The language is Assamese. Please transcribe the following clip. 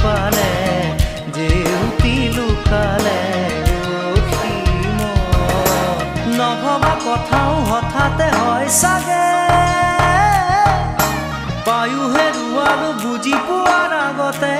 পালে জেউতি লুকালে অসীম নভবা কথাও হঠাতে হয় চাগে পায়ো হেৰুৱালো বুজি পোৱাৰ আগতে